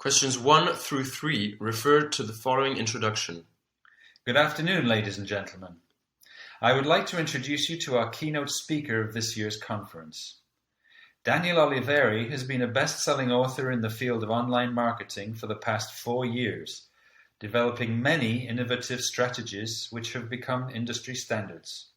Questions 1 through 3 refer to the following introduction. Good afternoon, ladies and gentlemen. I would like to introduce you to our keynote speaker of this year's conference. Daniel Oliveri has been a best-selling author in the field of online marketing for the past 4 years, developing many innovative strategies which have become industry standards.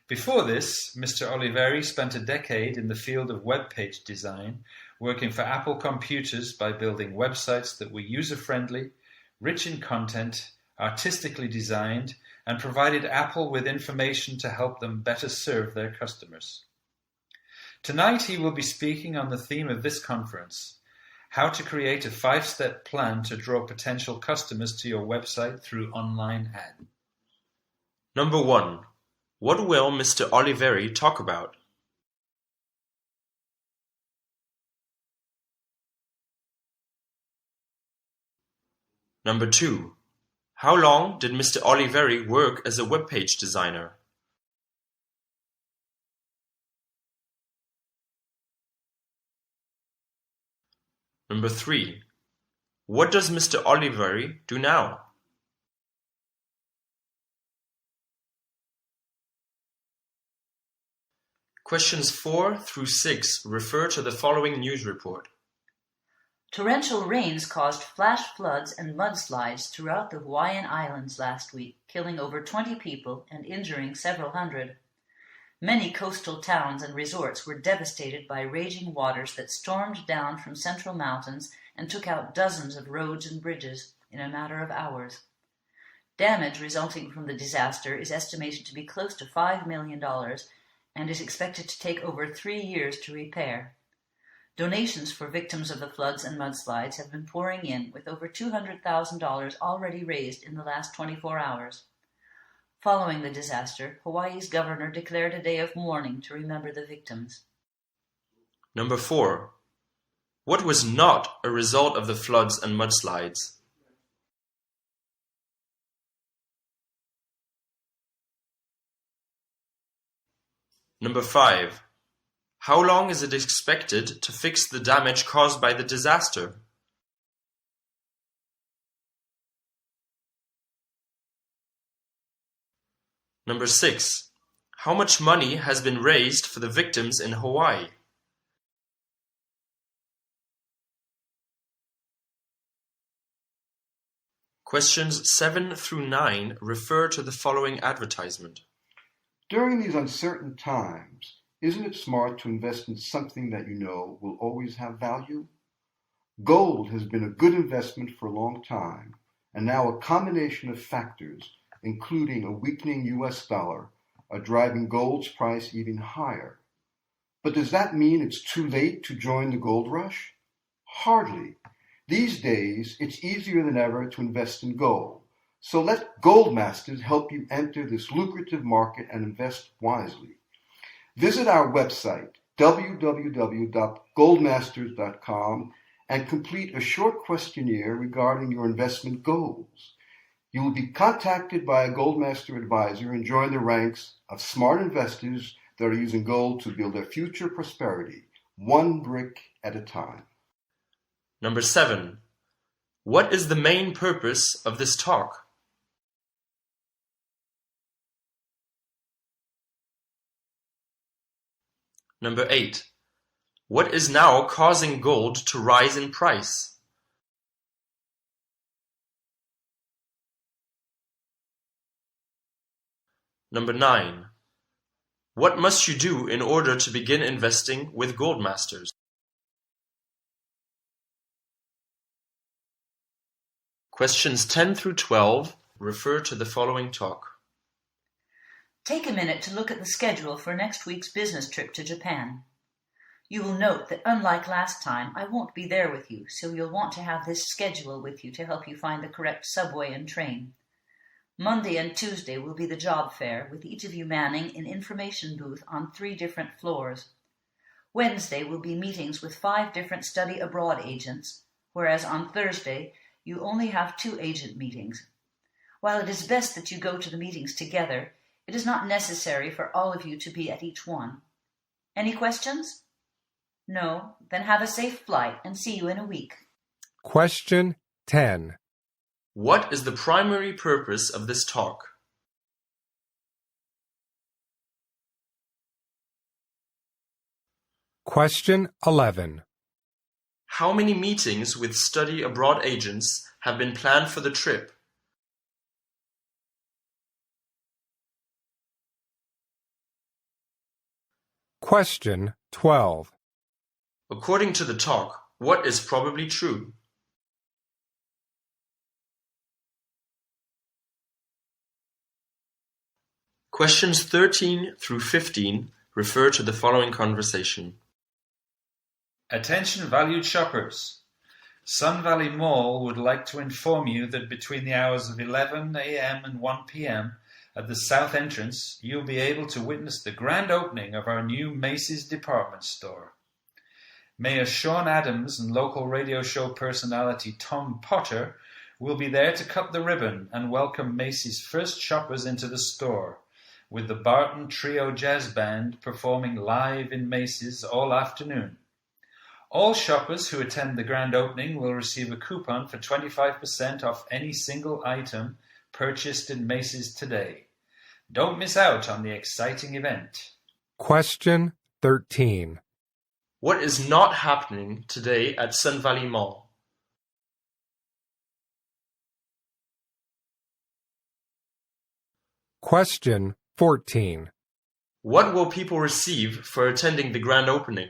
Before this, Mr. Oliveri spent a decade in the field of web page design, working for Apple Computers by building websites that were user-friendly, rich in content, artistically designed, and provided Apple with information to help them better serve their customers. Tonight he will be speaking on the theme of this conference, how to create a 5-step plan to draw potential customers to your website through online ads. Number 1. What will Mr. Oliveri talk about? Number 2. How long did Mr. Oliveri work as a web page designer? Number 3. What does Mr. Oliveri do now? Questions 4 through 6 refer to the following news report. Torrential rains caused flash floods and mudslides throughout the Hawaiian Islands last week, killing over 20 people and injuring several hundred. Many coastal towns and resorts were devastated by raging waters that stormed down from central mountains and took out dozens of roads and bridges in a matter of hours. Damage resulting from the disaster is estimated to be close to $5 million and is expected to take over 3 years to repair. Donations for victims of the floods and mudslides have been pouring in, with over $200,000 already raised in the last 24 hours. Following the disaster, Hawaii's governor declared a day of mourning to remember the victims. Number 4. What was not a result of the floods and mudslides? Number 5. How long is it expected to fix the damage caused by the disaster? Number 6. How much money has been raised for the victims in Hawaii? Questions 7 through 9 refer to the following advertisement. During these uncertain times, isn't it smart to invest in something that you know will always have value? Gold has been a good investment for a long time, and now a combination of factors, including a weakening US dollar, are driving gold's price even higher. But does that mean it's too late to join the gold rush? Hardly. These days, it's easier than ever to invest in gold. So let Gold Masters help you enter this lucrative market and invest wisely. Visit our website, www.goldmasters.com, and complete a short questionnaire regarding your investment goals. You will be contacted by a Goldmaster advisor and join the ranks of smart investors that are using gold to build their future prosperity, one brick at a time. Number 7. What is the main purpose of this talk? Number 8. What is now causing gold to rise in price? Number 9. What must you do in order to begin investing with Gold Masters? Questions 10 through 12 refer to the following talk. Take a minute to look at the schedule for next week's business trip to Japan. You will note that unlike last time, I won't be there with you, so you'll want to have this schedule with you to help you find the correct subway and train. Monday and Tuesday will be the job fair, with each of you manning an information booth on 3 different floors. Wednesday will be meetings with 5 different study abroad agents, whereas on Thursday you only have 2 agent meetings. While it is best that you go to the meetings together, it is not necessary for all of you to be at each one. Any questions? No? Then have a safe flight and see you in a week. Question 10. What is the primary purpose of this talk? Question 11. How many meetings with study abroad agents have been planned for the trip? Question 12. According to the talk, what is probably true? Questions 13 through 15 refer to the following conversation. Attention valued shoppers. Sun Valley Mall would like to inform you that between the hours of 11 a.m. and 1 p.m. at the south entrance, you'll be able to witness the grand opening of our new Macy's department store. Mayor Sean Adams and local radio show personality Tom Potter will be there to cut the ribbon and welcome Macy's first shoppers into the store, with the Barton Trio Jazz Band performing live in Macy's all afternoon. All shoppers who attend the grand opening will receive a coupon for 25% off any single item purchased in Macy's today. Don't miss out on the exciting event. Question 13. What is not happening today at Sun Valley Mall? Question 14. What will people receive for attending the grand opening?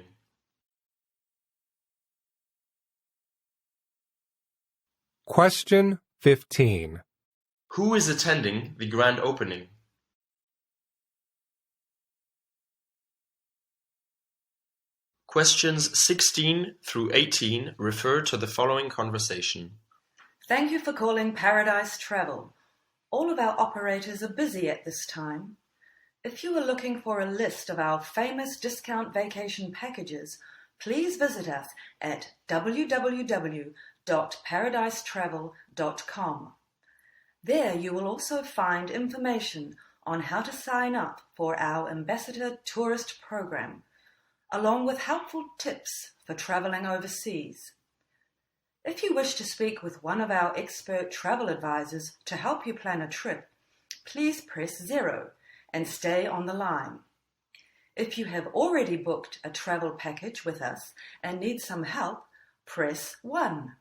Question 15. Who is attending the grand opening? Questions 16 through 18 refer to the following conversation. Thank you for calling Paradise Travel. All of our operators are busy at this time. If you are looking for a list of our famous discount vacation packages, please visit us at www.paradisetravel.com. There you will also find information on how to sign up for our Ambassador Tourist Program, along with helpful tips for traveling overseas. If you wish to speak with one of our expert travel advisors to help you plan a trip, please press 0 and stay on the line. If you have already booked a travel package with us and need some help, press 1.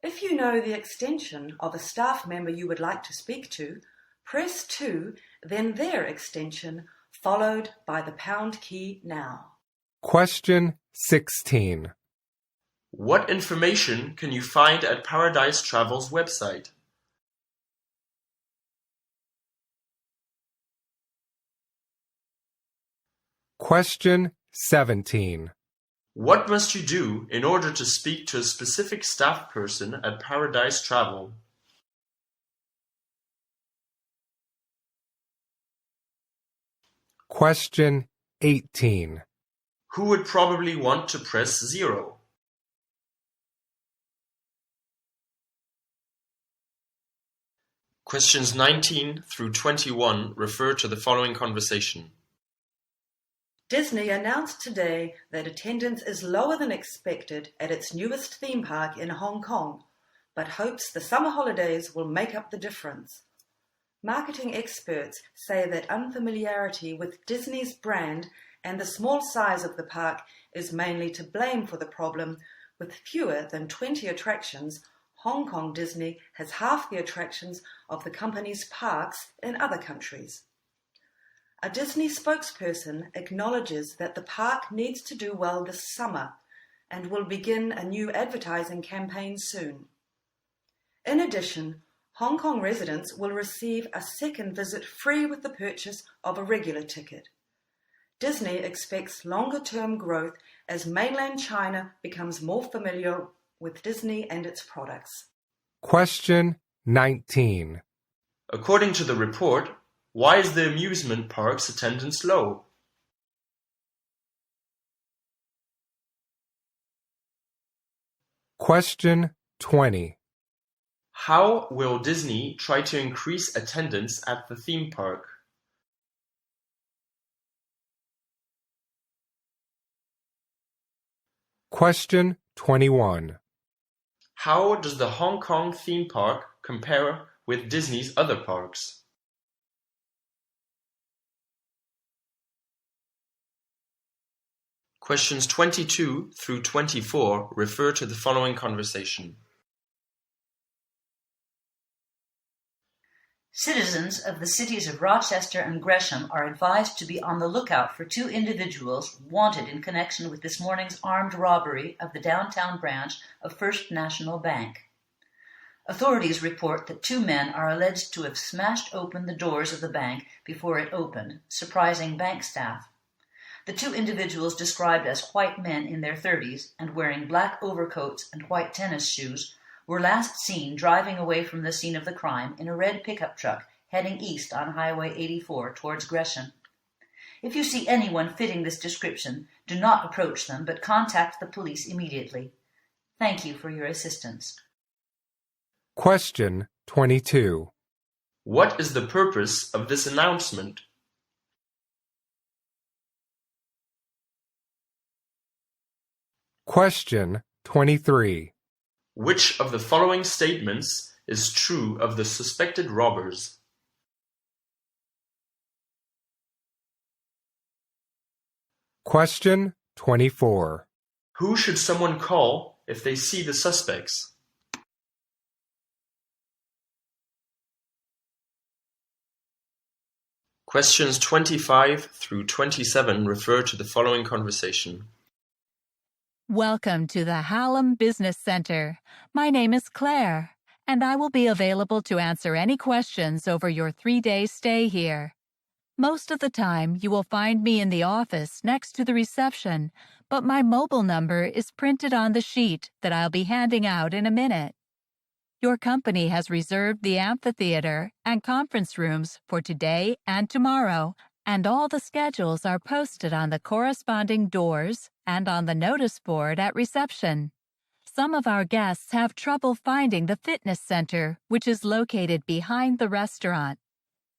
If you know the extension of a staff member you would like to speak to, press 2, then their extension, followed by the pound key now. Question 16. What information can you find at Paradise Travel's website? Question 17. What must you do in order to speak to a specific staff person at Paradise Travel? Question 18. Who would probably want to press 0? Questions 19 through 21 refer to the following conversation. Disney announced today that attendance is lower than expected at its newest theme park in Hong Kong, but hopes the summer holidays will make up the difference. Marketing experts say that unfamiliarity with Disney's brand and the small size of the park is mainly to blame for the problem. With fewer than 20 attractions, Hong Kong Disney has half the attractions of the company's parks in other countries. A Disney spokesperson acknowledges that the park needs to do well this summer and will begin a new advertising campaign soon. In addition, Hong Kong residents will receive a second visit free with the purchase of a regular ticket. Disney expects longer-term growth as mainland China becomes more familiar with Disney and its products. Question 19. According to the report, why is the amusement park's attendance low? Question 20. How will Disney try to increase attendance at the theme park? Question 21. How does the Hong Kong theme park compare with Disney's other parks? Questions 22 through 24 refer to the following conversation. Citizens of the cities of Rochester and Gresham are advised to be on the lookout for two individuals wanted in connection with this morning's armed robbery of the downtown branch of First National Bank. Authorities report that two men are alleged to have smashed open the doors of the bank before it opened, surprising bank staff. The two individuals, described as white men in their 30s and wearing black overcoats and white tennis shoes, were last seen driving away from the scene of the crime in a red pickup truck heading east on Highway 84 towards Gresham. If you see anyone fitting this description, do not approach them, but contact the police immediately. Thank you for your assistance. Question 22. What is the purpose of this announcement? Question 23. Which of the following statements is true of the suspected robbers? Question 24. Who should someone call if they see the suspects? Questions 25 through 27 refer to the following conversation. Welcome to the Hallam Business Center. My name is Claire, and I will be available to answer any questions over your 3-day stay here. Most of the time, you will find me in the office next to the reception, but my mobile number is printed on the sheet that I'll be handing out in a minute. Your company has reserved the amphitheater and conference rooms for today and tomorrow, and all the schedules are posted on the corresponding doors and on the notice board at reception. Some of our guests have trouble finding the fitness center, which is located behind the restaurant.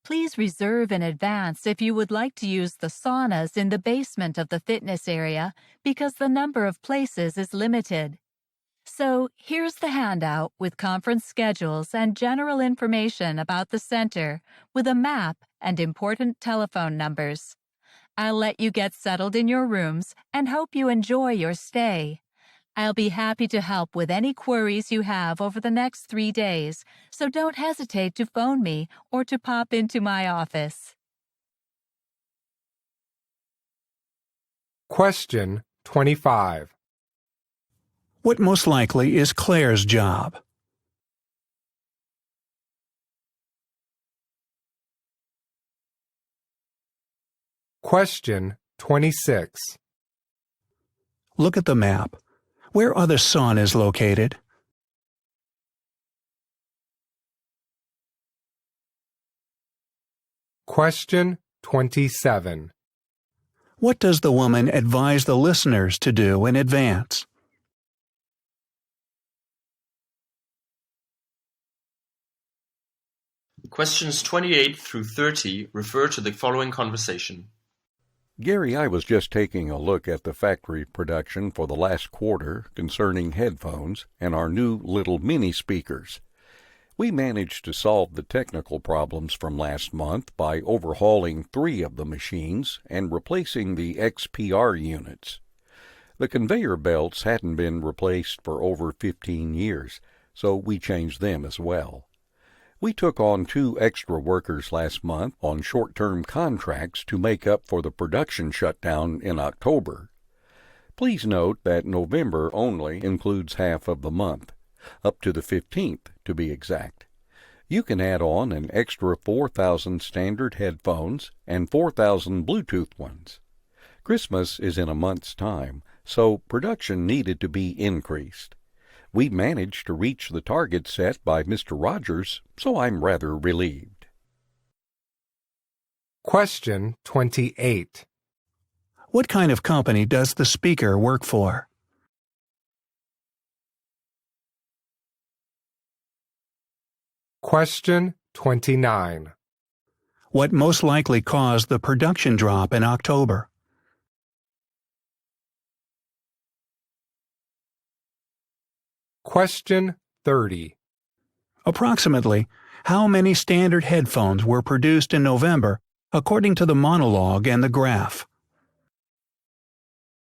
Please reserve in advance if you would like to use the saunas in the basement of the fitness area because the number of places is limited. So here's the handout with conference schedules and general information about the center with a map and important telephone numbers. I'll let you get settled in your rooms and hope you enjoy your stay. I'll be happy to help with any queries you have over the next 3 days, so don't hesitate to phone me or to pop into my office. Question 25. What most likely is Claire's job? Question 26. Look at the map. Where are the saunas located? Question 27. What does the woman advise the listeners to do in advance? Questions 28 through 30 refer to the following conversation. Gary, I was just taking a look at the factory production for the last quarter concerning headphones and our new little mini speakers. We managed to solve the technical problems from last month by overhauling 3 of the machines and replacing the XPR units. The conveyor belts hadn't been replaced for over 15 years, so we changed them as well. We took on 2 extra workers last month on short-term contracts to make up for the production shutdown in October. Please note that November only includes half of the month, up to the 15th to be exact. You can add on an extra 4,000 standard headphones and 4,000 Bluetooth ones. Christmas is in a month's time, so production needed to be increased. We managed to reach the target set by Mr. Rogers, so I'm rather relieved. Question 28. What kind of company does the speaker work for? Question 29. What most likely caused the production drop in October? Question 30. Approximately, how many standard headphones were produced in November according to the monologue and the graph?